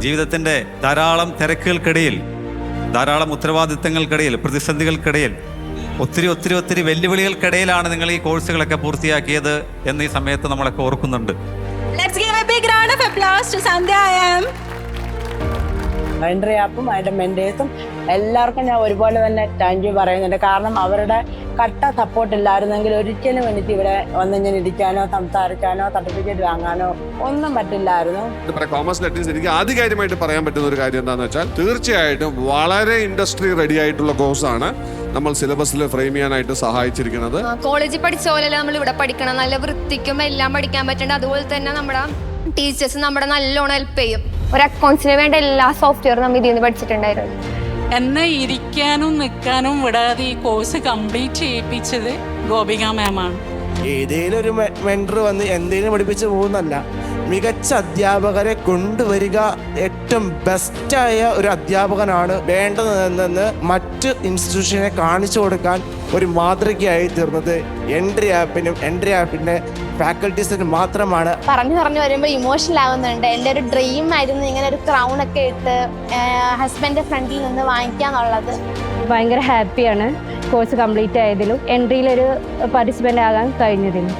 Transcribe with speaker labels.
Speaker 1: ജീവിതത്തിൻ്റെ ധാരാളം തിരക്കുകൾക്കിടയിൽ, ധാരാളം ഉത്തരവാദിത്തങ്ങൾക്കിടയിൽ, പ്രതിസന്ധികൾക്കിടയിൽ, ഒത്തിരി വെല്ലുവിളികൾക്കിടയിലാണ് നിങ്ങൾ ഈ കോഴ്സുകളൊക്കെ പൂർത്തിയാക്കിയത് എന്ന് ഈ സമയത്ത് നമ്മളൊക്കെ ഓർക്കുന്നുണ്ട്.
Speaker 2: Let's give a big round of applause to Sandhya IIM.
Speaker 3: Entry ആപ്പും അതിൻ്റെ മെൻറ്റേഴ്സും എല്ലാവർക്കും ഞാൻ ഒരുപോലെ തന്നെ താങ്ക് യു പറയുന്നുണ്ട്. കാരണം അവരുടെ കട്ട സപ്പോർട്ട് ഇല്ലായിരുന്നെങ്കിൽ ഒരിക്കലും എനിക്ക് ഇവിടെ വന്ന് ഞാൻ ഇരിക്കാനോ സംസാരിക്കാനോ സർട്ടിഫിക്കറ്റ് വാങ്ങാനോ ഒന്നും പറ്റില്ലായിരുന്നു.
Speaker 4: കോമേഴ്സ് ലെറ്റേഴ്സ് എനിക്ക് ആധികാരികമായിട്ട് പറയാൻ പറ്റുന്ന ഒരു കാര്യം എന്താണെന്ന് വെച്ചാൽ തീർച്ചയായിട്ടും വളരെ ഇൻഡസ്ട്രി റെഡി ആയിട്ടുള്ള കോഴ്സാണ് നമ്മൾ സിലബസിൽ ഫ്രെയിം ചെയ്യാനായിട്ട് സഹായിച്ചിരിക്കുന്നത്.
Speaker 5: കോളേജിൽ പഠിച്ച പോലെ നമ്മൾ ഇവിടെ പഠിക്കണം, നല്ല വൃത്തിക്കും എല്ലാം പഠിക്കാൻ പറ്റേണ്ട. അതുപോലെ തന്നെ നമ്മുടെ ടീച്ചേഴ്സ് നമ്മുടെ നല്ലോണം ഹെൽപ്പ് ചെയ്യും. ഒരു അക്കൗണ്ട്സിന് വേണ്ട എല്ലാ സോഫ്റ്റ്വെയറും നമ്മൾ ഇതിൽ നിന്ന് പഠിച്ചിട്ടുണ്ടായിരുന്നു.
Speaker 6: എന്നെ ഇരിക്കാനും നിൽക്കാനും വിടാതെ ഈ കോഴ്സ് കംപ്ലീറ്റ് ചെയ്യിപ്പിച്ചത് ഗോപിക മാമാണ്.
Speaker 7: ഏതേലും ഒരു മെൻറ്റർ വന്ന് എന്തെങ്കിലും പഠിപ്പിച്ച് പോകുന്നല്ല, മികച്ച അധ്യാപകരെ കൊണ്ടുവരിക, ഏറ്റവും ബെസ്റ്റായ ഒരു അധ്യാപകനാണ് വേണ്ടതെന്ന് മറ്റ് ഇൻസ്റ്റിറ്റ്യൂഷനെ കാണിച്ചു കൊടുക്കാൻ ഒരു മാതൃകയായി തീർന്നത് എൻട്രി ആപ്പിൻ്റെ ഫാക്കൽറ്റീസിന് മാത്രമാണ്.
Speaker 8: പറഞ്ഞു വരുമ്പോൾ ഇമോഷണൽ ആകുന്നുണ്ട്. എൻ്റെ ഒരു ഡ്രീം ആയിരുന്നു ഇങ്ങനെ ഒരു ക്രൗൺ ഒക്കെ ഇട്ട് ഹസ്ബൻഡിൻ്റെ ഫ്രണ്ടിൽ നിന്ന് വാങ്ങിക്കാന്നുള്ളത്.
Speaker 9: ഭയങ്കര ഹാപ്പിയാണ് കോഴ്സ് കംപ്ലീറ്റ് ആയതിലും എൻട്രിയിലൊരു പാർട്ടിസിപ്പൻ്റ് ആകാൻ കഴിഞ്ഞതിലും.